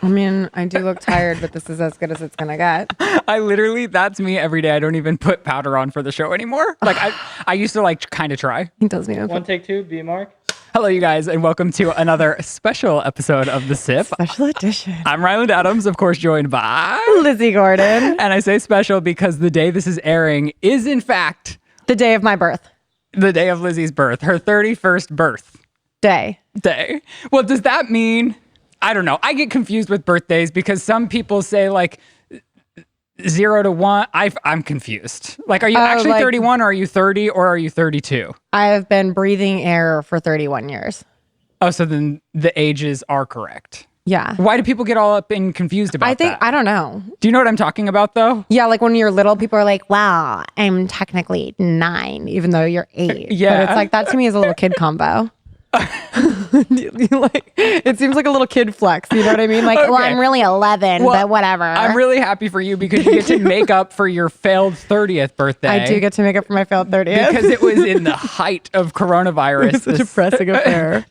I mean, I do look tired, but this is as good as it's gonna get. That's me every day. I don't even put powder on for the show anymore. Like I used to like kind of try. He does me. One take two, B Mark. Hello, you guys, and welcome to another special episode of The Sip. Special edition. I'm Ryland Adams, of course, joined by Lizzie Gordon. And I say special because the day this is airing is, in fact, The day of my birth. the day of Lizzie's birth, her 31st birthday. Well, does that mean, I don't know. I get confused with birthdays because some people say like 0 to 1. I'm confused. Like, are you actually 31 or are you 30 or are you 32? I have been breathing air for 31 years. Oh, so then the ages are correct. Yeah. Why do people get all up and confused about that? I don't know. Do you know what I'm talking about though? Yeah, like when you're little, people are like, wow, I'm technically 9, even though you're 8. Yeah. But it's like, that to me is a little kid combo. Like, it seems like a little kid flex. You know what I mean? Like, well, I'm really 11, but whatever. I'm really happy for you because you get to make up for your failed 30th birthday. I do get to make up for my failed 30th. Because it was in the height of coronavirus. It's a depressing affair.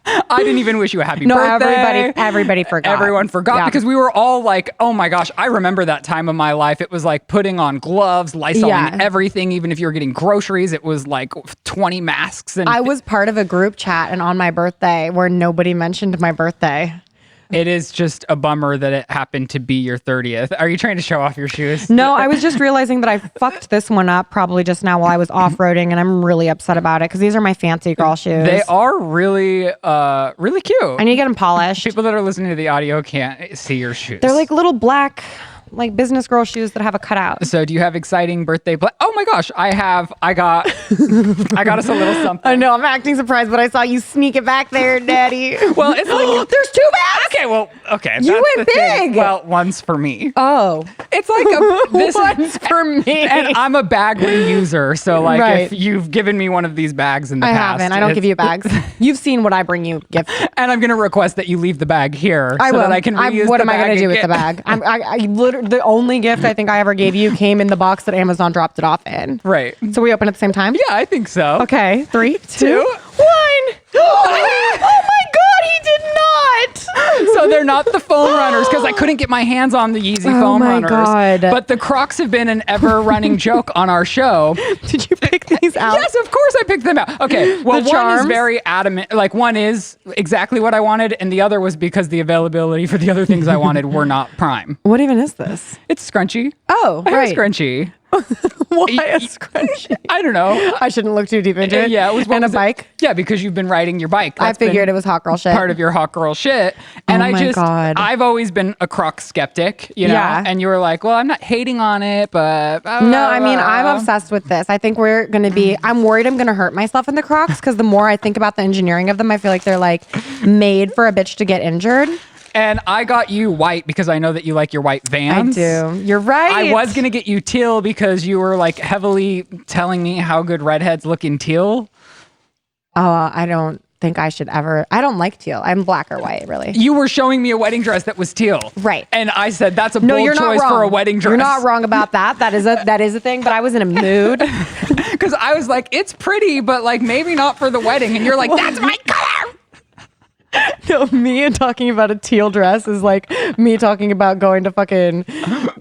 I didn't even wish you a happy birthday. Everybody forgot. Everyone forgot because we were all like, oh my gosh, I remember that time of my life. It was like putting on gloves, Lysoling everything. Even if you were getting groceries, it was like 20 masks. And I was part of a group chat and on my birthday where nobody mentioned my birthday. It is just a bummer that it happened to be your 30th. Are you trying to show off your shoes? No, I was just realizing that I fucked this one up probably just now while I was off-roading, and I'm really upset about it because these are my fancy girl shoes. They are really, really cute. I need to get them polished. People that are listening to the audio can't see your shoes. They're like little black, like business girl shoes that have a cutout. So do you have exciting birthday oh my gosh, I got us a little something. I know, I'm acting surprised, but I saw you sneak it back there, Daddy. Well, it's like there's 2 bags. Okay. You went big. Well, one's for me. Oh. It's like one's for me. And I'm a bag reuser, so like if you've given me one of these bags in the past. I haven't. I don't give you bags. You've seen what I bring you gifts. And I'm going to request that you leave the bag here so that I can reuse what the am I going to do with the bag? I literally, the only gift I think I ever gave you came in the box that Amazon dropped it off in. Right. So we open at the same time? Yeah, I think so. Okay. 3, 2, 1. Oh my God, he did not. So they're not the foam runners because I couldn't get my hands on the Yeezy foam runners. God. But the Crocs have been an ever-running joke on our show. Did you pick these out? Yes, of course I picked them out. Okay, well, one is very adamant. Like, one is exactly what I wanted, and the other was because the availability for the other things I wanted were not prime. What even is this? It's scrunchy. Oh, right. Scrunchy. Why a scrunchie? I don't know. I shouldn't look too deep into it. Yeah, it was and a bike. Yeah, because you've been riding your bike. I figured it was hot girl shit. Part of your hot girl shit. And I've always been a Croc skeptic, you know? Yeah. And you were like, well, I'm not hating on it, but... No, I mean, I'm obsessed with this. I think we're going to be... I'm worried I'm going to hurt myself in the Crocs because the more I think about the engineering of them, I feel like they're like made for a bitch to get injured. And I got you white because I know that you like your white Vans. I do. You're right. I was going to get you teal because you were like heavily telling me how good redheads look in teal. Oh, I don't think I should ever. I don't like teal. I'm black or white, really. You were showing me a wedding dress that was teal. Right. And I said, that's a bold choice for a wedding dress. You're not wrong about that. That is a thing, but I was in a mood. Because I was like, it's pretty, but like maybe not for the wedding. And you're like, that's my color. No, me and talking about a teal dress is like me talking about going to fucking,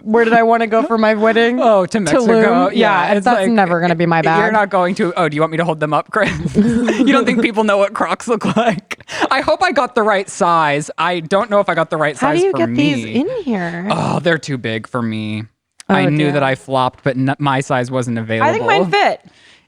where did I want to go for my wedding? Oh, to Mexico. Tulum. Yeah, that's like, never going to be my bag. You're not going to, do you want me to hold them up, Chris? You don't think people know what Crocs look like? I hope I got the right size. I don't know if I got the right size for me. How do you get these in here? Oh, they're too big for me. I knew that I flopped, but my size wasn't available. I think mine fit.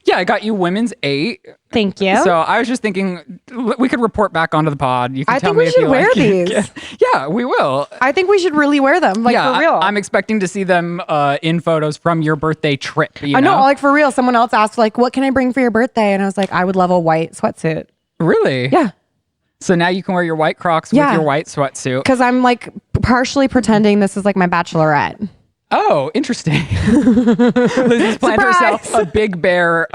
Yeah, I got you women's 8. Thank you. So I was just thinking we could report back onto the pod. You can tell me if you I think we should wear these. Yeah, we will. I think we should really wear them, like for real. I'm expecting to see them in photos from your birthday trip. I know, like for real. Someone else asked, like, what can I bring for your birthday? And I was like, I would love a white sweatsuit. Really? Yeah. So now you can wear your white Crocs with your white sweatsuit. Because I'm like partially pretending this is like my bachelorette. Oh, interesting. Lizzie's planned herself a Big Bear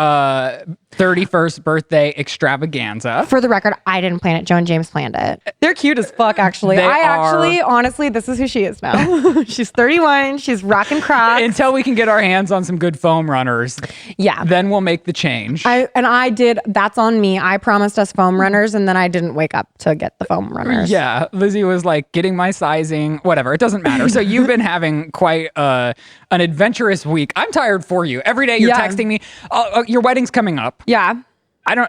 31st birthday extravaganza. For the record, I didn't plan it. Joe and James planned it. They're cute as fuck, actually. Honestly, this is who she is now. She's 31. She's rocking Crocs. Until we can get our hands on some good foam runners. Yeah. Then we'll make the change. That's on me. I promised us foam runners, and then I didn't wake up to get the foam runners. Yeah. Lizzie was like getting my sizing, whatever. It doesn't matter. So you've been having quite an adventurous week. I'm tired for you. Every day you're texting me. Your wedding's coming up. Yeah.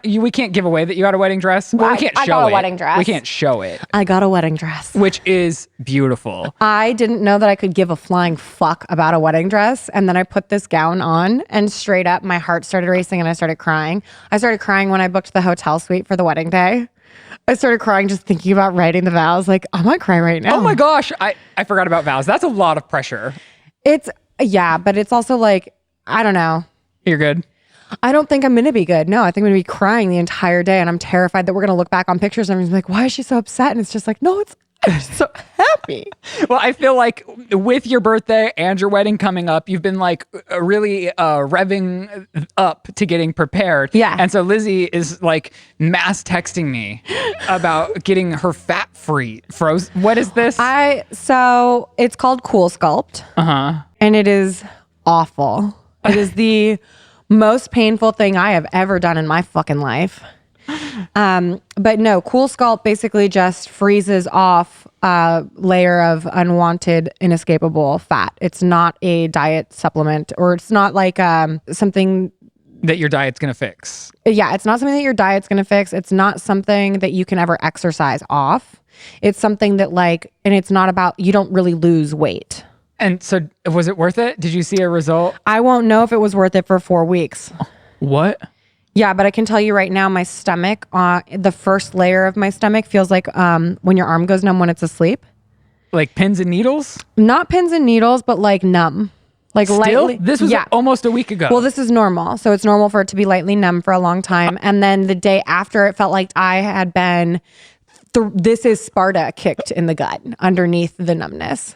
We can't give away that you got a wedding dress. Well, we can't show it. I got a wedding dress. We can't show it. I got a wedding dress. Which is beautiful. I didn't know that I could give a flying fuck about a wedding dress. And then I put this gown on and straight up my heart started racing and I started crying. I started crying when I booked the hotel suite for the wedding day. I started crying just thinking about writing the vows. Like, I might cry right now. Oh my gosh. I forgot about vows. That's a lot of pressure. But it's also like, I don't know. You're good. I don't think I'm going to be good. No, I think I'm going to be crying the entire day. And I'm terrified that we're going to look back on pictures and I'm like, why is she so upset? And it's just like, no, I'm just so happy. Well, I feel like with your birthday and your wedding coming up, you've been like really revving up to getting prepared. Yeah. And so Lizzie is like mass texting me about getting her fat free froze. What is this? So it's called Cool Sculpt. And it is awful. It is the most painful thing I have ever done in my fucking life. But no, Cool Sculpt basically just freezes off a layer of unwanted, inescapable fat. It's not a diet supplement, or it's not like something that your diet's going to fix. Yeah, it's not something that your diet's going to fix. It's not something that you can ever exercise off. It's something that and it's not about, you don't really lose weight. And so was it worth it? Did you see a result? I won't know if it was worth it for 4 weeks. What? Yeah, but I can tell you right now, my stomach, the first layer of my stomach feels like when your arm goes numb when it's asleep. Like pins and needles? Not pins and needles, but like numb. Like still? Lightly. This was almost a week ago. Well, this is normal. So it's normal for it to be lightly numb for a long time. And then the day after, it felt like I had been, this is Sparta kicked in the gut underneath the numbness.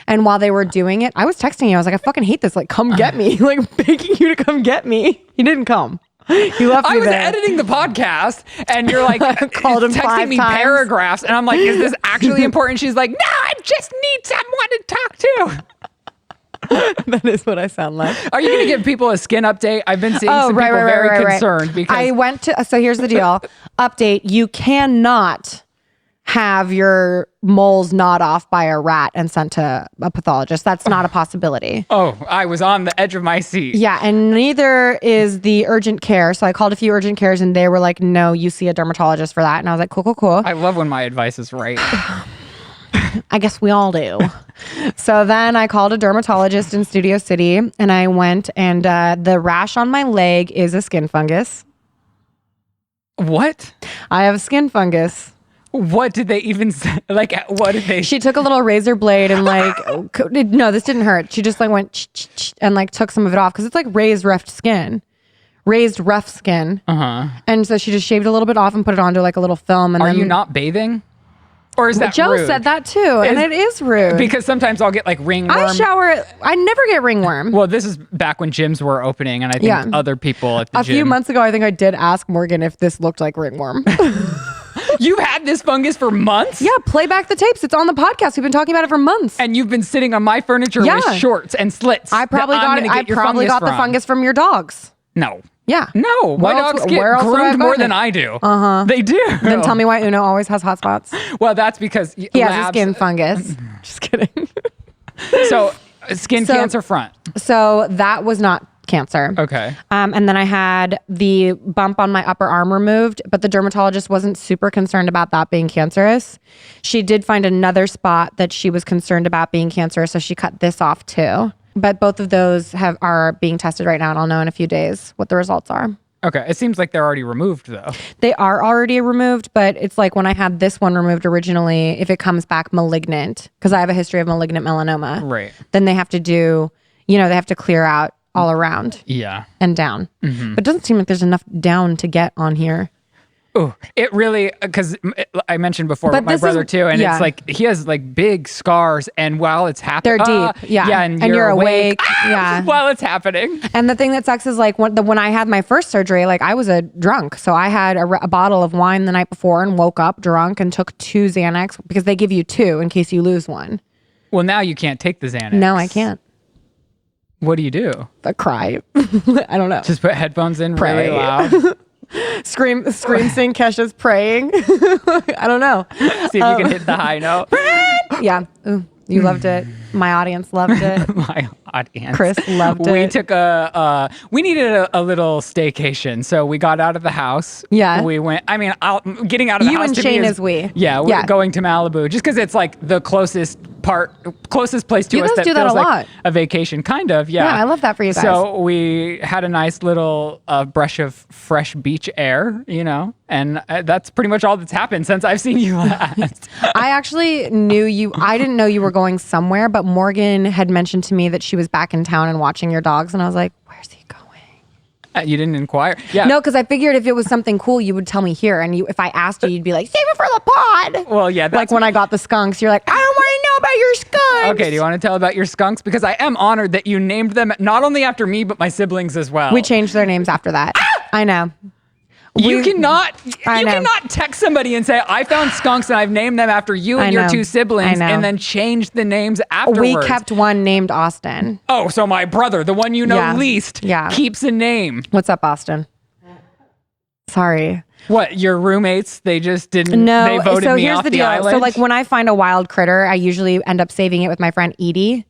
And while they were doing it, I was texting you. I was like, I fucking hate this. Like, come get me. Like, begging you to come get me. He didn't come. He left me I was there. editing the podcast and you're like called him texting me times. paragraphs. And I'm like, is this actually important? She's like, no, I just need someone to talk to. That is what I sound like. Are you going to give people a skin update? I've been seeing some people very concerned because I went to, so here's the deal. Update. You cannot have your moles gnawed off by a rat and sent to a pathologist. That's not a possibility. Oh, I was on the edge of my seat. Yeah, and neither is the urgent care. So I called a few urgent cares and they were like, no, you see a dermatologist for that. And I was like, cool. I love when my advice is right. I guess we all do. So then I called a dermatologist in Studio City and I went and the rash on my leg is a skin fungus. What? I have a skin fungus. What did they even say? Like, what did they? She took a little razor blade and no, this didn't hurt. She just went and took some of it off because it's like raised rough skin. And so she just shaved a little bit off and put it onto like a little film. And Are you not bathing? Or is that Joe rude? said that too, and it is rude. Because sometimes I'll get like ringworm. I shower. I never get ringworm. Well, this is back when gyms were opening, and I think other people at the gym. A few months ago, I think I did ask Morgan if this looked like ringworm. You've had this fungus for months? Yeah, play back the tapes. It's on the podcast. We've been talking about it for months. And you've been sitting on my furniture with shorts and slits. I probably got the fungus from your dogs. No. Yeah. No. My dogs get groomed more than I do. They do. Then tell me why Uno always has hot spots. Well, that's because he has a skin fungus. Just kidding. So skin cancer front. So that was not cancer. Okay. And then I had the bump on my upper arm removed, but the dermatologist wasn't super concerned about that being cancerous. She did find another spot that she was concerned about being cancerous, so she cut this off too. But both of those are being tested right now, and I'll know in a few days what the results are. Okay. It seems like they're already removed, though. They are already removed, but it's like when I had this one removed originally, if it comes back malignant, because I have a history of malignant melanoma, right? Then they have to do, they have to clear out all around. Yeah. And down. Mm-hmm. But it doesn't seem like there's enough down to get on here. Oh, it really, because I mentioned before with my brother too, and it's like he has like big scars, and while it's happening, they're deep, yeah, and you're awake, yeah, while it's happening. And the thing that sucks is like when I had my first surgery, like I was a drunk, so I had a bottle of wine the night before and woke up drunk and took 2 Xanax because they give you 2 in case you lose one. Well, now you can't take the Xanax. No, I can't. What do you do? I cry. I don't know. Just put headphones in really loud. Scream sing Kesha's praying. I don't know. See if you can hit the high note. Yeah. Ooh, you loved it. My audience loved it. My audience. Chris loved it. We took we needed a little staycation. So we got out of the house. Yeah. We went, getting out of the house. You and Shane is we. Yeah. We're going to Malibu just because it's like the closest place to us that do that feels a like lot. a vacation. Kind of. Yeah. Yeah. I love that for you guys. So we had a nice little brush of fresh beach air, and that's pretty much all that's happened since I've seen you last. I actually knew you. I didn't know you were going somewhere, but Morgan had mentioned to me that she was back in town and watching your dogs, and I was like, "Where's he going?" You didn't inquire? Yeah. No, because I figured if it was something cool, you would tell me here, and if I asked you, you'd be like, "Save it for the pod." Well, yeah. Like when I got the skunks, you're like, "I don't want to know about your skunks." Okay, do you want to tell about your skunks? Because I am honored that you named them not only after me, but my siblings as well. We changed their names after that. I know. You cannot text somebody and say, I found skunks and I've named them after you and your 2 siblings and then change the names afterwards. We kept one named Austin. Oh, so my brother, the one you know least, keeps a name. What's up, Austin? Sorry. What, your roommates, they just didn't, they voted me off the island? So like when I find a wild critter, I usually end up saving it with my friend Edie.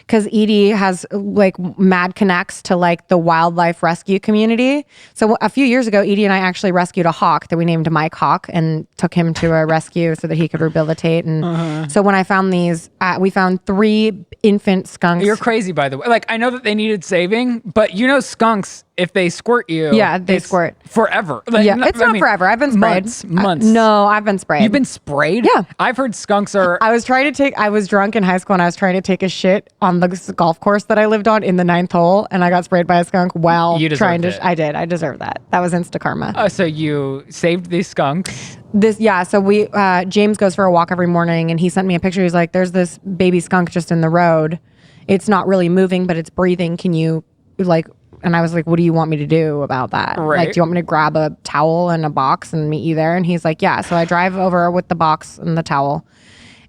Because Edie has like mad connects to like the wildlife rescue community. So a few years ago, Edie and I actually rescued a hawk that we named Mike Hawk and took him to a rescue so that he could rehabilitate. And so when I found these, we found 3 infant skunks. You're crazy, by the way. Like, I know that they needed saving, but skunks, if they squirt you, they squirt forever. Like, it's not forever. I've been sprayed. Months. No, I've been sprayed. You've been sprayed? Yeah. I've heard skunks are. I was drunk in high school and I was trying to take a shit on the golf course that I lived on in the 9th hole, and I got sprayed by a skunk while trying to. I did. I deserved that. That was insta karma. So you saved these skunks. So we James goes for a walk every morning, and he sent me a picture. He's like, "There's this baby skunk just in the road. It's not really moving, but it's breathing. Can you like?" And I was like, "What do you want me to do about that? Right. Like, do you want me to grab a towel and a box and meet you there?" And he's like, "Yeah." So I drive over with the box and the towel.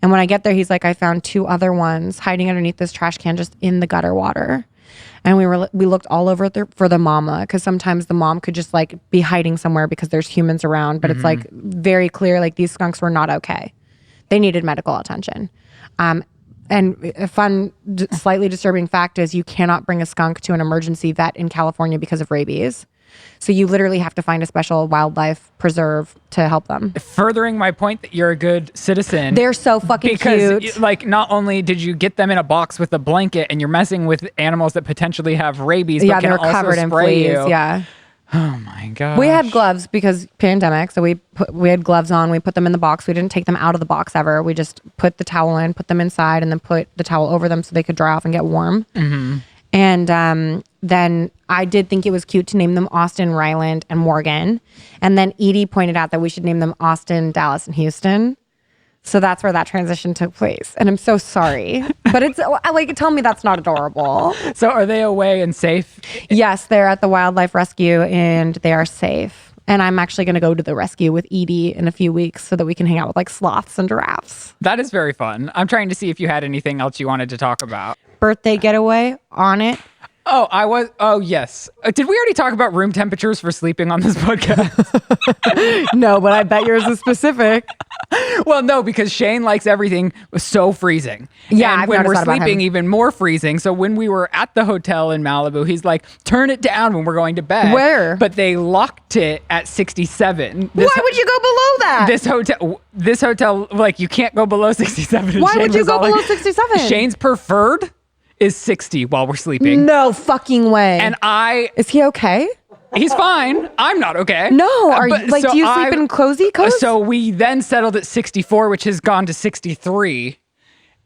And when I get there, he's like, "I found 2 other ones hiding underneath this trash can just in the gutter water." And we looked all over for the mama, because sometimes the mom could just like be hiding somewhere because there's humans around. But it's like very clear, like these skunks were not okay. They needed medical attention. And a fun, slightly disturbing fact is you cannot bring a skunk to an emergency vet in California because of rabies. So you literally have to find a special wildlife preserve to help them. Furthering my point that you're a good citizen. They're so fucking cute. Because like not only did you get them in a box with a blanket and you're messing with animals that potentially have rabies, but can also covered in spray fleas. you. Yeah. Oh my god. We had gloves because pandemic, so we had gloves on. We put them in the box. We didn't take them out of the box ever. We just put the towel in, put them inside, and then put the towel over them so they could dry off and get warm. And then I did think it was cute to name them Austin, Ryland, and Morgan. And then Edie pointed out that we should name them Austin, Dallas, and Houston. So that's where that transition took place. And I'm so sorry. But it's like, tell me that's not adorable. So are they away and safe? Yes, they're at the wildlife rescue and they are safe. And I'm actually going to go to the rescue with Edie in a few weeks so that we can hang out with like sloths and giraffes. That is very fun. I'm trying to see if you had anything else you wanted to talk about. Birthday getaway on it. Oh, yes. Did we already talk about room temperatures for sleeping on this podcast? No, but I bet yours is specific. Well, no, because Shane likes everything so freezing. Yeah, and I've when we're noticed that about sleeping, him. even more freezing. So when we were at the hotel in Malibu, he's like, turn it down when we're going to bed. Where? But they locked it at 67. Why would you go below that? This hotel, like, you can't go below 67. Why would you go below 67? Shane's preferred is 60 while we're sleeping. No fucking way. And is he okay? He's fine. I'm not okay. No, do you sleep in cozy coats? So we then settled at 64, which has gone to 63.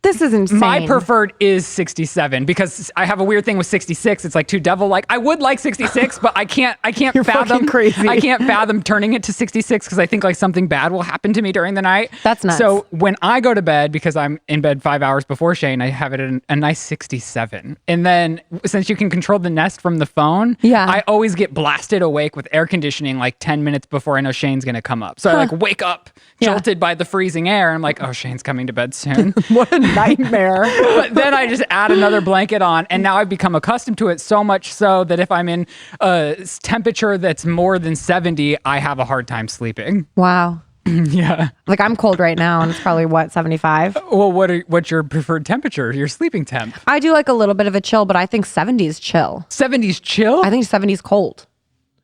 This is insane. My preferred is 67 because I have a weird thing with 66. It's like too devil-like. I would like 66, but I can't You're fathom crazy. I can't fathom turning it to 66 because I think like something bad will happen to me during the night. That's nuts. So when I go to bed, because I'm in bed 5 hours before Shane, I have it in a nice 67. And then since you can control the Nest from the phone, I always get blasted awake with air conditioning like 10 minutes before I know Shane's going to come up. So I like wake up jolted by the freezing air. I'm like, oh, Shane's coming to bed soon. What a nightmare. But then I just add another blanket on, and now I've become accustomed to it so much so that if I'm in a temperature that's more than 70, I have a hard time sleeping. Wow. Yeah. Like I'm cold right now and it's probably 75? Well, what's your preferred temperature? Your sleeping temp? I do like a little bit of a chill, but I think 70 is chill. 70's chill? I think 70 is cold.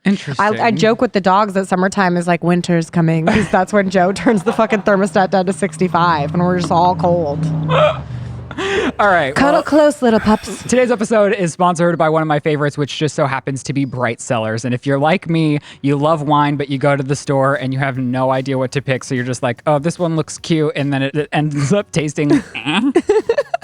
Interesting. I joke with the dogs that summertime is like winter's coming because that's when Joe turns the fucking thermostat down to 65 and we're just all cold. All right. Cuddle close, little pups. Today's episode is sponsored by one of my favorites, which just so happens to be Bright Cellars. And if you're like me, you love wine, but you go to the store and you have no idea what to pick. So you're just like, oh, this one looks cute. And then it ends up tasting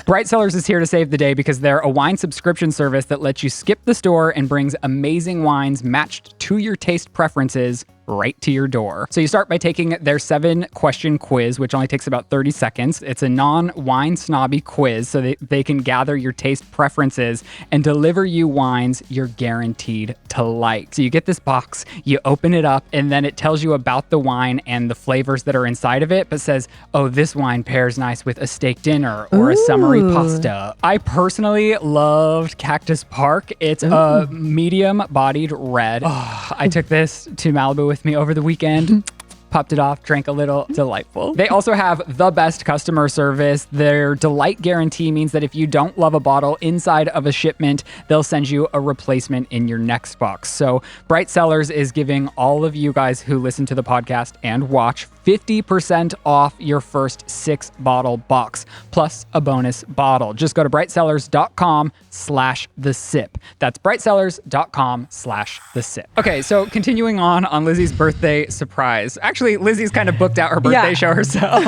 Bright Cellars is here to save the day because they're a wine subscription service that lets you skip the store and brings amazing wines matched to your taste preferences right to your door. So you start by taking their 7-question quiz, which only takes about 30 seconds. It's a non-wine snobby quiz so they can gather your taste preferences and deliver you wines you're guaranteed to like. So you get this box, you open it up, and then it tells you about the wine and the flavors that are inside of it, but says, oh, this wine pairs nice with a steak dinner or a summery pasta. I personally loved Cactus Park. It's a medium-bodied red. Oh, I took this to Malibu with me over the weekend. Popped it off, drank a little. Delightful. They also have the best customer service. Their delight guarantee means that if you don't love a bottle inside of a shipment, they'll send you a replacement in your next box. So Bright Cellars is giving all of you guys who listen to the podcast and watch 50% off your first 6-bottle box, plus a bonus bottle. Just go to brightcellars.com/thesip. That's brightcellars.com/thesip. Okay, so continuing on Lizzie's birthday surprise. Actually, Lizzie's kind of booked out her birthday show herself.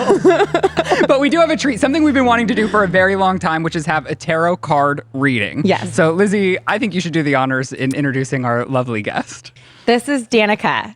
But we do have a treat, something we've been wanting to do for a very long time, which is have a tarot card reading. Yes. So Lizzie, I think you should do the honors in introducing our lovely guest. This is Danika.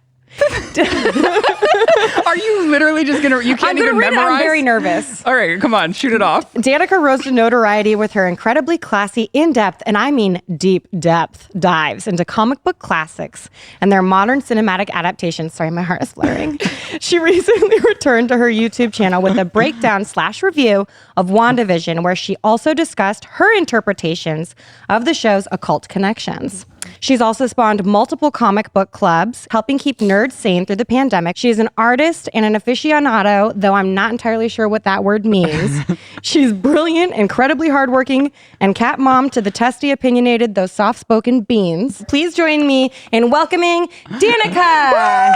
Are you literally just gonna? You can't even memorize. I'm very nervous. All right, come on, shoot it off. Danika rose to notoriety with her incredibly classy, in-depth, and I mean deep depth dives into comic book classics and their modern cinematic adaptations. Sorry, my heart is fluttering. She recently returned to her YouTube channel with a breakdown/review of WandaVision, where she also discussed her interpretations of the show's occult connections. She's also spawned multiple comic book clubs, helping keep nerds sane through the pandemic. She is an artist and an aficionado, though I'm not entirely sure what that word means. She's brilliant, incredibly hardworking, and cat mom to the testy, opinionated, though soft-spoken beans. Please join me in welcoming Danika!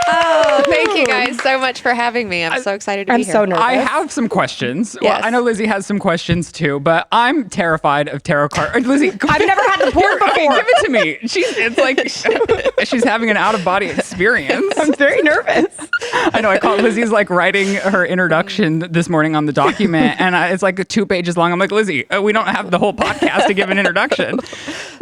Oh, thank you guys so much for having me. I'm so excited to be here. I'm so nervous. I have some questions. Yes. Well, I know Lizzie has some questions too, but I'm terrified of tarot cards. Lizzie, I've never had the port before. Give it to me. It's like she's having an out-of-body experience. I'm very nervous. I know. I caught Lizzie's like writing her introduction this morning on the document, and it's like 2 pages long. I'm like, Lizzie, we don't have the whole podcast to give an introduction,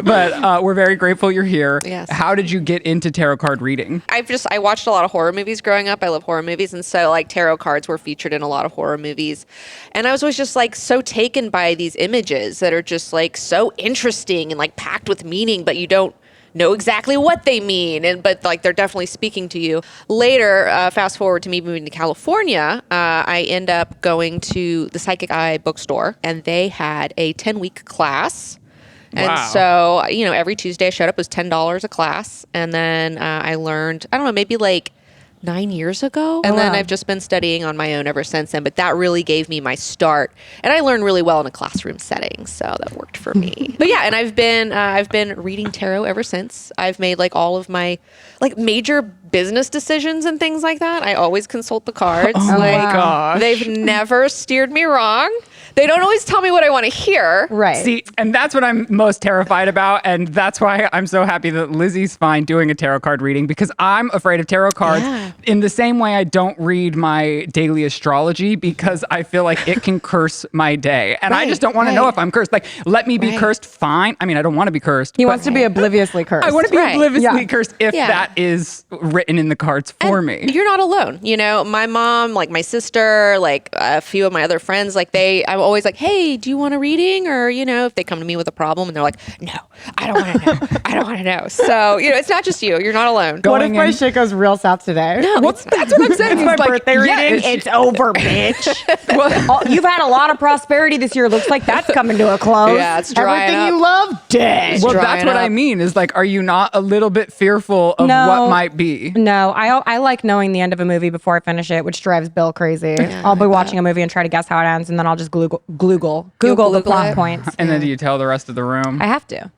but we're very grateful you're here. Yes. How did you get into tarot card reading? I watched a lot of horror movies growing up. I love horror movies, and so like tarot cards were featured in a lot of horror movies. And I was always just like so taken by these images that are just like so interesting and like packed with meaning, but you don't know exactly what they mean, but like they're definitely speaking to you. Later, fast forward to me moving to California, I end up going to the Psychic Eye bookstore, and they had a 10-week class. And Wow. so, every Tuesday I showed up. It was $10 a class. And then I learned, I don't know, maybe like 9 years ago. And then I've just been studying on my own ever since then. But that really gave me my start. And I learned really well in a classroom setting. So that worked for me. But yeah, and I've been reading tarot ever since. I've made like all of my like major business decisions and things like that. I always consult the cards. Oh my gosh. They've never steered me wrong. They don't always tell me what I want to hear. Right. See, and that's what I'm most terrified about. And that's why I'm so happy that Lizzie's fine doing a tarot card reading, because I'm afraid of tarot cards in the same way I don't read my daily astrology, because I feel like it can curse my day. And I just don't want to know if I'm cursed. Like, let me be cursed, fine. I mean, I don't want to be cursed. He wants to be obliviously cursed. I want to be obliviously cursed if that is written in the cards for me. You're not alone. You know, my mom, like my sister, like a few of my other friends, like I'm always like, hey, do you want a reading? Or, you know, if they come to me with a problem and they're like, no, I don't want to know. I don't want to know. So, you know, it's not just you. You're not alone. What if my shit goes real south today? No, that's what I'm saying. It's my birthday reading. It's over, bitch. Well, you've had a lot of prosperity this year. Looks like that's coming to a close. Yeah, it's drying Everything up. you love, dead. Well, that's what I mean is like, are you not a little bit fearful of what might be? No, I like knowing the end of a movie before I finish it, which drives Bill crazy. I'll be watching a movie and try to guess how it ends, and then I'll just Google the plot points. And then do you tell the rest of the room? I have to.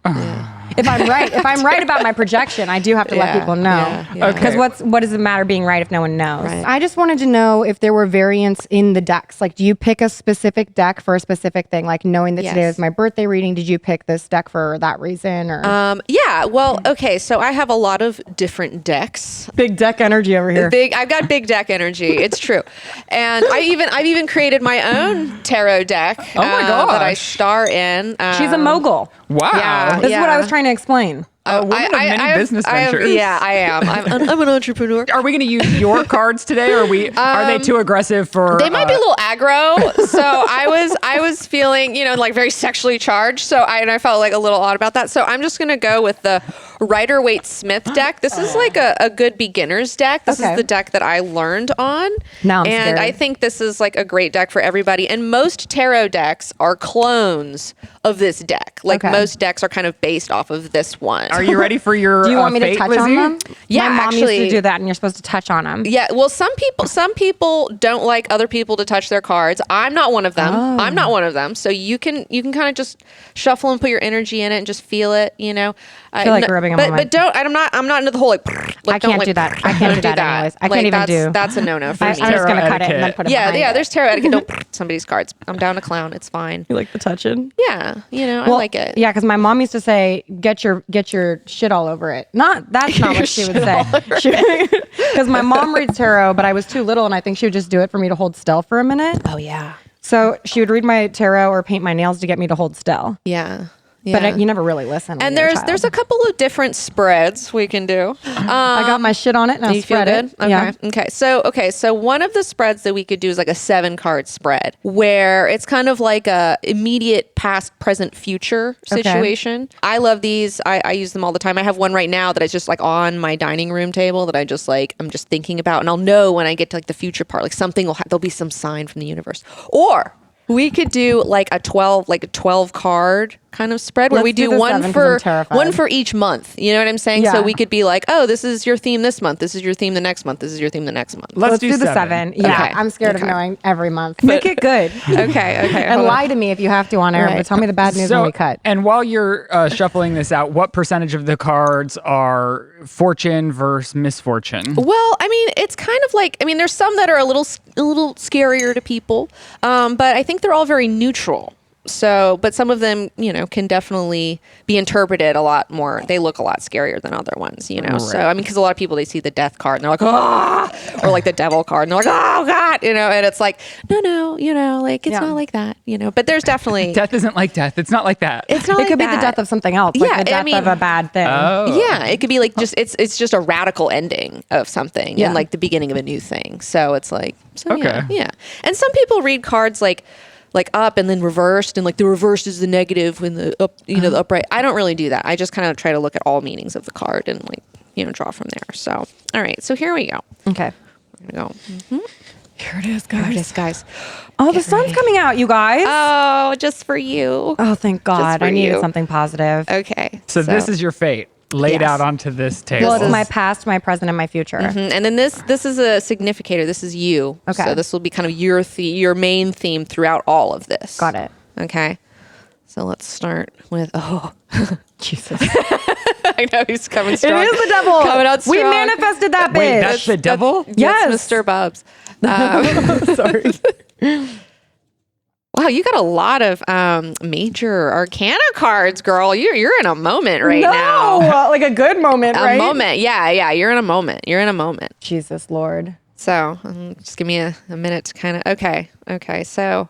If I'm right about my projection, I do have to let people know. Because what does it matter being right if no one knows? Right. I just wanted to know if there were variants in the decks. Like, do you pick a specific deck for a specific thing? Like, knowing that today is my birthday reading, did you pick this deck for that reason? Or yeah. Well, okay. So I have a lot of different decks. Big deck energy over here. I've got big deck energy. It's true. And I've even created my own tarot deck. Oh my gosh. That I star in. She's a mogul. Wow. Yeah. This is what I was trying to explain. A woman of many business ventures. Yeah, I am. I'm an entrepreneur. Are we going to use your cards today, or are they too aggressive for? They might be a little aggro. So I was feeling, you know, like very sexually charged. So I felt like a little odd about that. So I'm just gonna go with the Rider-Waite-Smith deck. This is like a good beginner's deck. This is the deck that I learned on. Now I'm and scared. I think this is like a great deck for everybody. And most tarot decks are clones of this deck. Like most decks are kind of based off of this one. Are you ready for your Do you want me fate, to touch Lizzie? on them? Yeah, my mom actually, used to do that, and you're supposed to touch on them. Yeah, well, some people don't like other people to touch their cards. I'm not one of them. I'm not one of them. So you can kind of just shuffle and put your energy in it and just feel it. You know, I feel like rubbing them on but don't. I'm not into the whole like. I can't do that. I can't do that anyways. I can't even do. That's a no-no for I'm me. just gonna cut it and then put it. Yeah. There's tarot etiquette. Don't somebody's cards. I'm down to clown. It's fine. You like the touching? Yeah, you know, I like it. Yeah, because my mom used to say, "Get your shit all over it." That's not what she would say. Because my mom reads tarot, but I was too little, and I think she would just do it for me to hold still for a minute. Oh yeah. So she would read my tarot or paint my nails to get me to hold still. Yeah. Yeah. But you never really listen. And there's a couple of different spreads we can do. I got my shit on it and I spread it. Okay. Yeah. Okay. So one of the spreads that we could do is like a 7-card spread where it's kind of like a immediate past, present, future situation. I love these. I use them all the time. I have one right now that is just like on my dining room table that I'm just thinking about, and I'll know when I get to like the future part, like something there'll be some sign from the universe. Or we could do like a 12 card kind of spread where we do one for each month. You know what I'm saying? Yeah. So we could be like, oh, this is your theme this month. This is your theme the next month. This is your theme the next month. Let's do the 7. Yeah, Okay. I'm scared of knowing every month. Make it good. Okay. And lie to me if you have to on air, but tell me the bad news when we cut. And while you're shuffling this out, what percentage of the cards are fortune versus misfortune? Well, I mean, it's kind of like, there's some that are a little scarier to people, but I think they're all very neutral. So, but some of them, you know, can definitely be interpreted a lot more. They look a lot scarier than other ones, you know? Right. So, because a lot of people, they see the death card and they're like, oh, or like the devil card and they're like, oh God, you know, and it's like, no, you know, like, it's not like that, you know, but there's definitely. Death isn't like death. It's not like that. It's not It could be the death of something else, like the death of a bad thing. Oh. Yeah, it could be like it's just a radical ending of something and like the beginning of a new thing. So it's like, yeah. And some people read cards like up and then reversed, and like the reversed is the negative when the up, you know, the upright. I don't really do that. I just kind of try to look at all meanings of the card and like, you know, draw from there. So, all right. So here we go. Okay. We're going to go. Mm-hmm. Here it is, guys. Oh, the sun's coming out, you guys. Oh, just for you. Oh, thank God. I needed something positive. Okay. So this is your fate laid out onto this table. Well, it's my past, my present, and my future. Mm-hmm. And then this is a significator. This is you. Okay. So this will be kind of your main theme throughout all of this. Got it. Okay. So let's start with, Jesus. I know he's coming strong. It is the devil. Coming out strong. We manifested that bitch. Wait, that's the devil? Yes. Mr. Bubs. Sorry. Wow, you got a lot of major arcana cards, girl. You're in a moment right now. Like a good moment, right? A moment. Yeah. You're in a moment. Jesus Lord. So just give me a minute to kind of, okay. So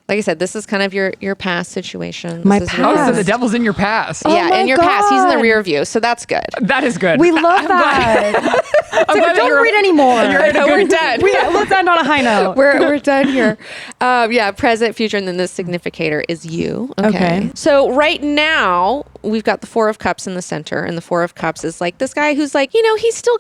like I said, this is kind of your past situation. My This is past. Oh, so the devil's in your past. yeah, my in your past. He's in the God. rear view. So that's good. That is good. We love that. Don't read anymore. We're done. Let's end on a high note. We're done here. Present, future, and then the significator is you. Okay. So right now we've got the Four of Cups in the center, and the Four of Cups is like this guy who's like, he's still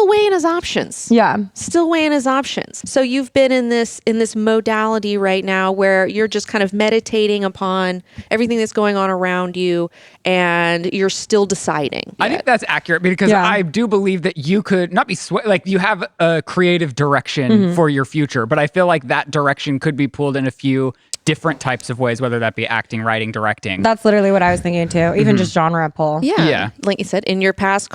weighing his options. Yeah. Still weighing his options. So you've been in this modality right now where you're just kind of meditating upon everything that's going on around you, and you're still deciding. I think that's accurate because I do believe that you could not be like you have a creative direction for your future, but I feel like that direction could be pulled in a few different types of ways, whether that be acting, writing, directing. That's literally what I was thinking too. Even just genre pull. Yeah. Like you said, in your past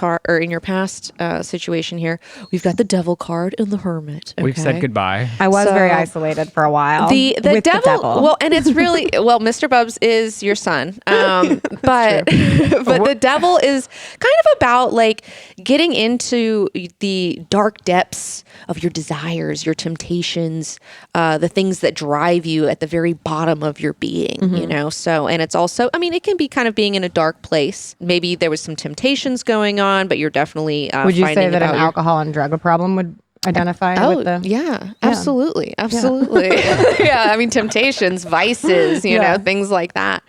situation here, we've got the Devil card and the Hermit. We've said okay? goodbye. I was So, very isolated for a while. The with devil, well, and it's really Mr. Bubs is your son, but the devil is kind of about like getting into the dark depths of your desires, your temptations, the things that drive you at the very bottom of your being, So, and it's also, it can be kind of being in a dark place. Maybe there was some temptations going on, but you're definitely would you say finding that an about your- alcohol and drug problem would identify with the? yeah, absolutely. Yeah, temptations, vices, things like that.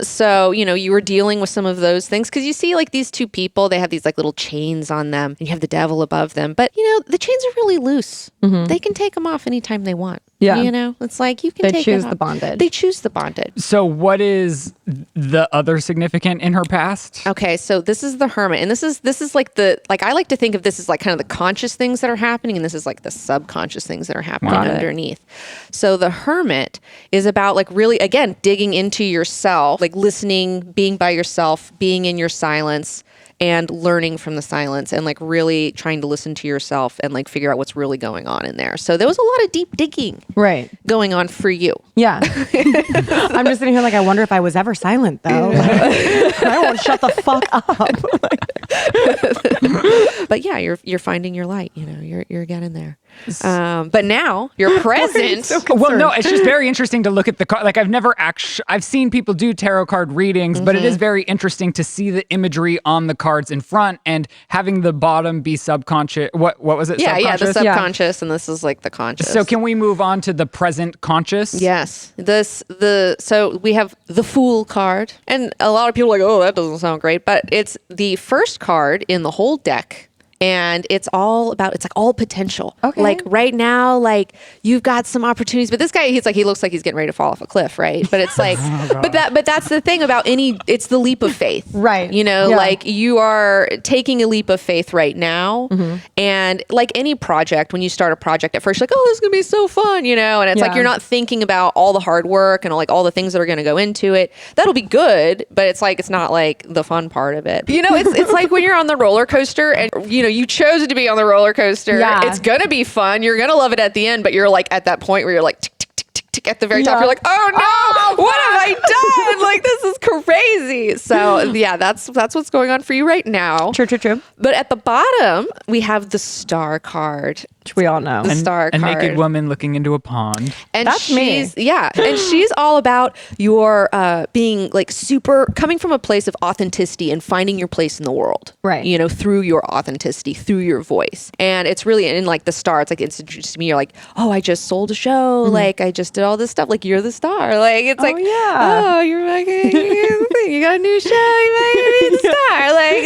So, you were dealing with some of those things because you see like these two people, they have these like little chains on them and you have the devil above them, but the chains are really loose. They can take them off anytime they want. Yeah. It's like you can They take choose it off. the bondage. They choose the bondage. So what is the other significant in her past? Okay, so this is the Hermit, and this is like I like to think of this as like kind of the conscious things that are happening, and this is like the subconscious things that are happening underneath. So the Hermit is about like really, again, digging into yourself, like listening, being by yourself, being in your silence, and learning from the silence, and like really trying to listen to yourself and like figure out what's really going on in there. So there was a lot of deep digging going on for you. Yeah. I'm just sitting here like, I wonder if I was ever silent though. I won't shut the fuck up. But yeah, you're finding your light, you're getting there. But now you're present. Well, no, it's just very interesting to look at the card. Like I've seen people do tarot card readings, but it is very interesting to see the imagery on the cards in front and having the bottom be subconscious. What was it? Yeah, the subconscious, and this is like the conscious. So can we move on to the present conscious? Yes. So we have the Fool card, and a lot of people are like, oh, that doesn't sound great, but it's the first card in the whole deck. And it's like all potential. Okay. Like right now, like you've got some opportunities, but this guy, he looks like he's getting ready to fall off a cliff, right? But it's like, but that's the thing about it's the leap of faith, right? Like you are taking a leap of faith right now, and like any project, when you start a project at first, you're like, oh, this is gonna be so fun, and it's like you're not thinking about all the hard work and all the things that are gonna go into it. That'll be good, but it's like it's not like the fun part of it. It's like when you're on the roller coaster and you chose to be on the roller coaster. Yeah. It's gonna be fun. You're gonna love it at the end, but you're like at that point where you're like tick, tick, tick, tick, tick at the very top. You're like, oh no, what have I done? Like this is crazy. So yeah, that's what's going on for you right now. True. But at the bottom, we have the Star card. Which we all know. The Star a card. naked woman looking into a pond. And that's she's me. Yeah. And she's all about your being like coming from a place of authenticity and finding your place in the world. Right. Through your authenticity, through your voice. And it's really in like the star, it's like it's to me, you're like, oh, I just sold a show, like I just did all this stuff. Like you're the star. Like it's like, oh, you're like you got a new show, you might be the star. Like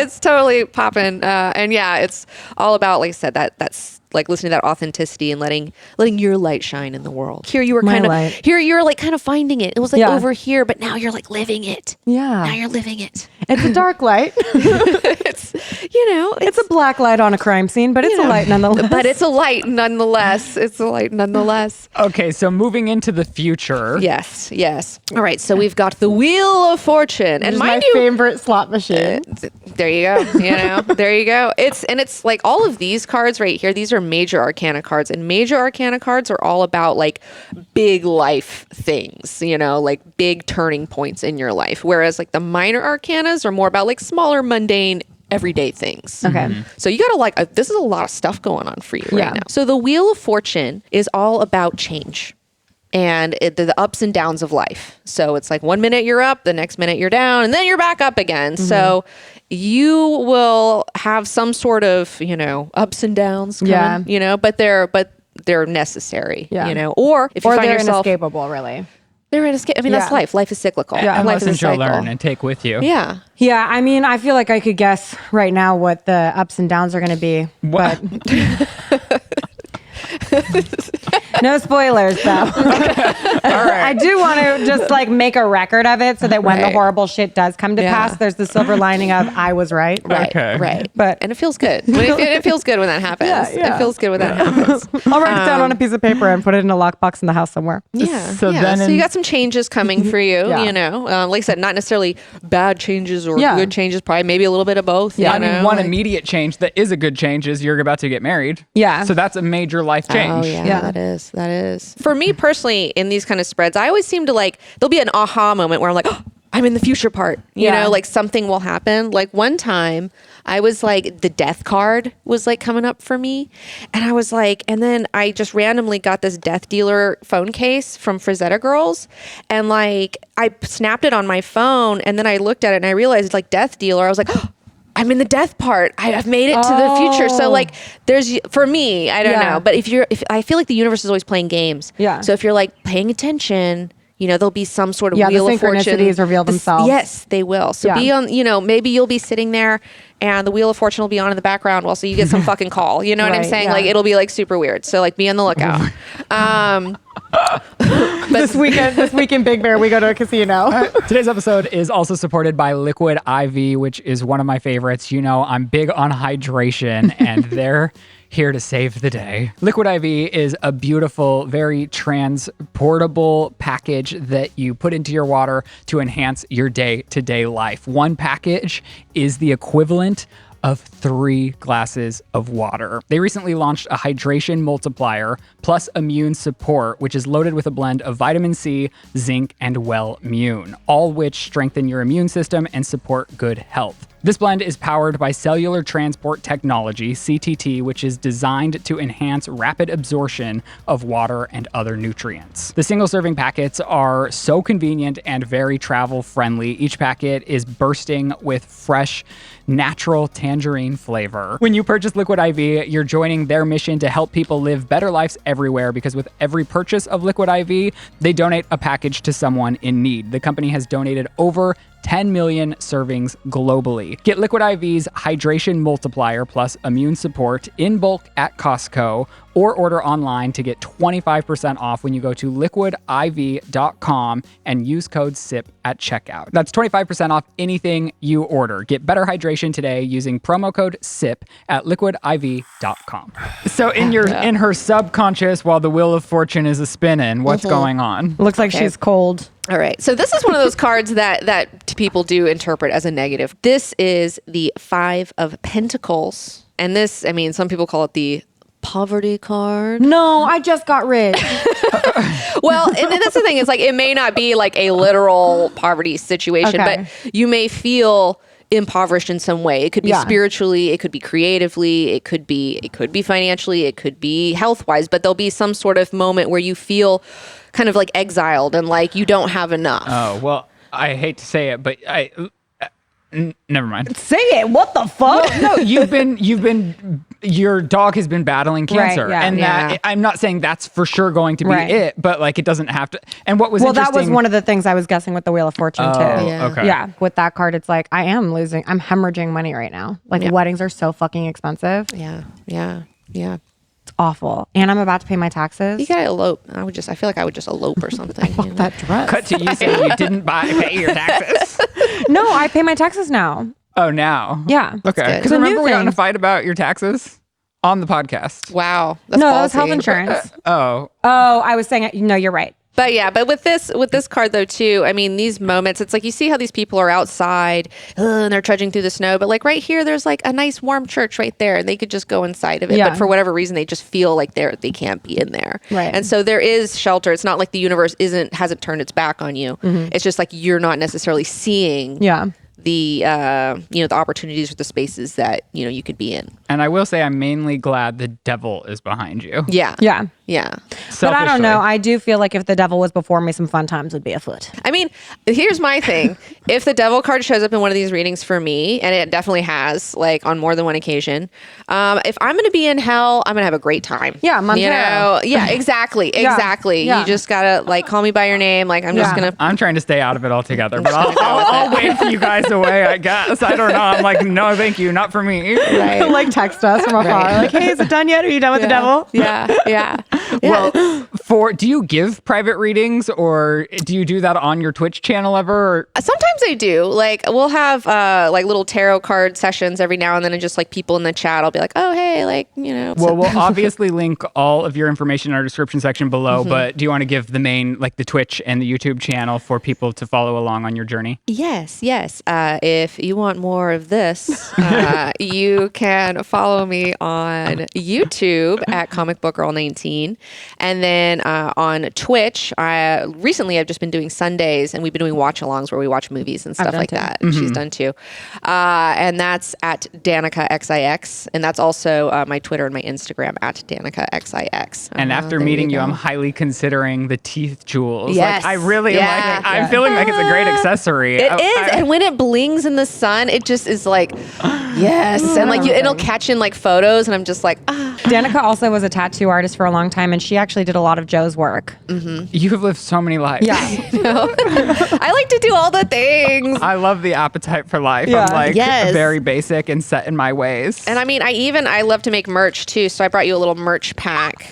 it's totally popping. And yeah, it's all about, like I said, that's like listening to that authenticity and letting your light shine in the world. Here you were you're like kind of finding it. It was like over here, but now you're like living it. Yeah. Now you're living it. It's a dark light. It's a black light on a crime scene, but it's a light nonetheless. But it's a light nonetheless. Okay, so moving into the future. Yes. All right, so we've got the Wheel of Fortune. And my favorite slot machine. There you go. There you go. It's like all of these cards right here. These are are major arcana cards, and major arcana cards are all about like big life things, you know, like big turning points in your life. Whereas like the minor arcanas are more about like smaller, mundane, everyday things. Okay. So you gotta like, this is a lot of stuff going on for you right now. So the Wheel of Fortune is all about change and the ups and downs of life. So it's like 1 minute you're up, the next minute you're down, and then you're back up again. So you will have some sort of, you know, ups and downs coming, you know, but they're necessary, you know, or if you find they're yourself inescapable, really. They're inescapable. I mean, that's life. Life is cyclical. And life lessons you'll learn and take with you. Yeah. Yeah, I mean, I feel like I could guess right now what the ups and downs are going to be, but no spoilers, though. All right. I do want to just like make a record of it so that when the horrible shit does come to pass, there's the silver lining of I was right. Right. But and it feels good. It feels good when that happens. It feels good when that happens. I'll write it down on a piece of paper and put it in a lockbox in the house somewhere. Yeah. So So you got some changes coming for you, Yeah. you know. Like I said, not necessarily bad changes or good changes, probably maybe a little bit of both. Yeah, you I mean, know? one immediate change that is a good change is you're about to get married. Yeah. So that's a major life change. Oh, yeah, that is. For me personally, in these kind of spreads, I always seem to like, there'll be an aha moment where I'm like, oh, I'm in the future part. You know, like something will happen. Like one time I was like, the death card was like coming up for me. And I was like, and then I just randomly got this death dealer phone case from Frazetta Girls. And like, I snapped it on my phone and then I looked at it and I realized like death dealer. I was like, oh, I'm in the death part. I've made it to the future. So like there's, for me, I don't know. But if I feel like the universe is always playing games. Yeah. So if you're like paying attention, you know, there'll be some sort of Wheel of Fortune. The synchronicities reveal themselves. Yes, they will. So be on, you know, maybe you'll be sitting there and the Wheel of Fortune will be on in the background while so you get some fucking call. You know what I'm saying? Like it'll be like super weird. So like be on the lookout. This week in Big Bear, we go to a casino. Today's episode is also supported by Liquid IV, which is one of my favorites. You know, I'm big on hydration, and they're here to save the day. Liquid IV is a beautiful, very transportable package that you put into your water to enhance your day-to-day life. One package is the equivalent of 3 glasses of water. They recently launched a hydration multiplier plus immune support, which is loaded with a blend of vitamin C, zinc, and Wellmune, all which strengthen your immune system and support good health. This blend is powered by cellular transport technology, CTT, which is designed to enhance rapid absorption of water and other nutrients. The single-serving packets are so convenient and very travel-friendly. Each packet is bursting with fresh, natural tangerine flavor. When you purchase Liquid IV, you're joining their mission to help people live better lives everywhere, because with every purchase of Liquid IV, they donate a package to someone in need. The company has donated over 10 million servings globally. Get Liquid IV's hydration multiplier plus immune support in bulk at Costco, or order online to get 25% off when you go to liquidiv.com and use code SIP at checkout. That's 25% off anything you order. Get better hydration today using promo code SIP at liquidiv.com. So in her subconscious, while the Wheel of Fortune is a spinning, what's going on? Looks like she's cold. All right. So this is one of those cards that people do interpret as a negative. This is the 5 of Pentacles. And this, I mean, some people call it the poverty card. No, I just got rich. Well, and that's the thing. It's like, it may not be like a literal poverty situation, but you may feel impoverished in some way. It could be spiritually, it could be creatively, it could be financially, it could be health-wise, but there'll be some sort of moment where you feel kind of like exiled and like you don't have enough. Oh, well, I hate to say it, but never mind. Say it. What the fuck? Well, no, your dog has been battling cancer, that I'm not saying that's for sure going to be it, but like it doesn't have to. And what was interesting? That was one of the things I was guessing with the Wheel of Fortune too. Okay. Yeah, with that card, it's like I'm hemorrhaging money right now. Like weddings are so fucking expensive. Yeah. It's awful, and I'm about to pay my taxes. You gotta elope. I feel like I would just elope or something. I want that dress. Cut to you saying you didn't pay your taxes. No, I pay my taxes now. Oh, now? Yeah. Okay. Because remember we got in a fight about your taxes on the podcast. Wow. That was health insurance. Oh, I was saying, no, you're right. But with this card though too, I mean, these moments, it's like you see how these people are outside and they're trudging through the snow, but like right here, there's like a nice warm church right there, and they could just go inside of it. But for whatever reason, they just feel like they can't be in there. Right. And so there is shelter. It's not like the universe hasn't turned its back on you. It's just like you're not necessarily seeing the the opportunities or the spaces that you could be in. And I will say, I'm mainly glad the devil is behind you. Yeah. But I don't know. I do feel like if the devil was before me, some fun times would be afoot. I mean, here's my thing. If the devil card shows up in one of these readings for me, and it definitely has, like on more than one occasion, if I'm going to be in hell, I'm going to have a great time. Yeah, Montero. Yeah, exactly. Yeah. You just got to like call me by your name. Like I'm trying to stay out of it altogether, but I'll wait for you guys away, I guess. I don't know. I'm like, no, thank you. Not for me. Right. Like text us from afar. Like, hey, is it done yet? Are you done with the devil? Yeah. Well, do you give private readings, or do you do that on your Twitch channel ever? Sometimes I do. Like we'll have like little tarot card sessions every now and then, and just like people in the chat, I'll be like, oh, hey, like, Well, we'll obviously link all of your information in our description section below, but do you want to give the main, like the Twitch and the YouTube channel for people to follow along on your journey? Yes. If you want more of this, you can follow me on YouTube at Comic Book Girl 19, and then on Twitch, recently I've just been doing Sundays, and we've been doing watch-alongs where we watch movies and stuff like that. She's done too, and that's at Danika XIX, and that's also my Twitter and my Instagram at Danika XIX. And after meeting you, I'm highly considering the teeth jewels. Yes. Like, I really like it. I'm feeling like it's a great accessory. It is, and when it blings in the sun, it just is like, yes, and like it'll catch in like photos, and I'm just like, Danika also was a tattoo artist for a long time, and she actually did a lot of Joe's work. You have lived so many lives. Yeah. I like to do all the things. I love the appetite for life. Yeah. I'm like very basic and set in my ways. And I mean, I love to make merch too, so I brought you a little merch pack.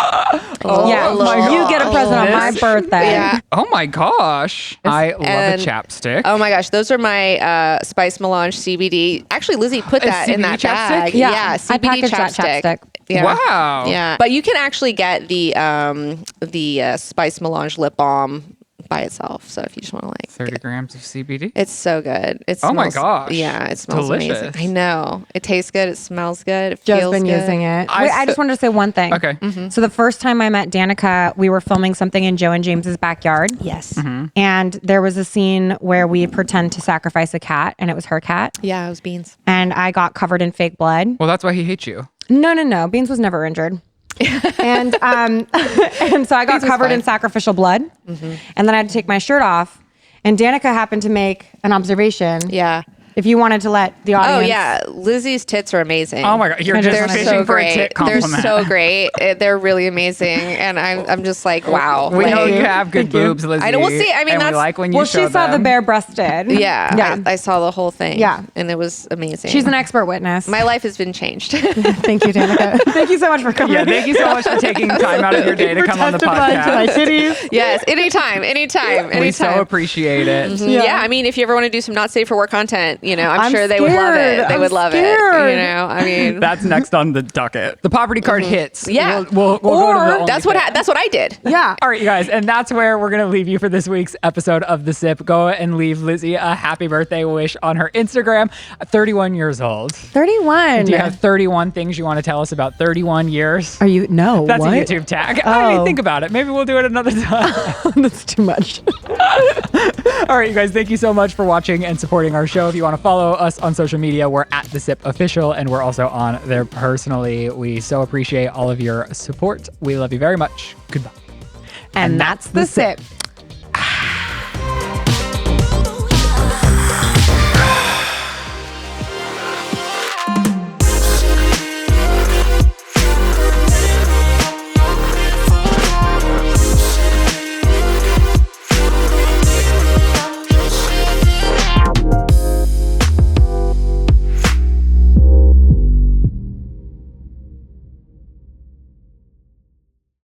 You get a present on my birthday. Yeah. Oh my gosh. I love a chapstick. Oh my gosh, those are my Spice Melange CBD. Actually, Lizzie put that in that bag. Yeah, CBD I packaged that chapstick. Yeah. Wow. Yeah, but you can actually get the Spice Melange lip balm by itself. So if you just want to like 30 grams of CBD. It's so good. It Oh smells, my gosh. Yeah, it smells Delicious. amazing. I know. It tastes good. It smells good. It Joe's feels been good. using it. Wait, I just wanted to say one thing. Okay. So the first time I met Danika, we were filming something in Joe and James's backyard. Yes. And there was a scene where we pretend to sacrifice a cat, and it was her cat. Yeah, it was Beans. And I got covered in fake blood. Well, that's why he hates you. No. Beans was never injured. and so I got covered in sacrificial blood. And then I had to take my shirt off. And Danika happened to make an observation. Yeah. If you wanted to let the audience. Oh yeah, Lizzie's tits are amazing. Oh my god, you're just They're fishing so for great. a tit compliment. They're so great. They're really amazing, and I'm just like, wow. We like, know you have good boobs, Lizzie. I know. We'll see. I mean, and that's we like when you Well, show she saw the them. bare breasted. Yeah. I saw the whole thing. Yeah. and it was amazing. She's an expert witness. My life has been changed. Thank you, Danika. Thank you so much for coming. Yeah, thank you so much for taking time out of your day to come on the podcast. To my titties. Yes, anytime. We so appreciate it. Yeah. I mean, if you ever want to do some not safe for work content, I'm sure they would love it. They would love it. I mean, That's next on the docket. The poverty card hits. Yeah. We'll go to the that's what I did. Yeah. All right, you guys, and that's where we're going to leave you for this week's episode of The Sip. Go and leave Lizzie a happy birthday wish on her Instagram. 31 years old. 31. Do you have 31 things you want to tell us about 31 years? Are you? No. That's what? a YouTube tag. I mean, think about it. Maybe we'll do it another time. That's too much. All right, you guys, thank you so much for watching and supporting our show. If you want to follow us on social media, we're at The Sip Official, and we're also on there personally. We so appreciate all of your support. We love you very much. Goodbye. And that's The Sip.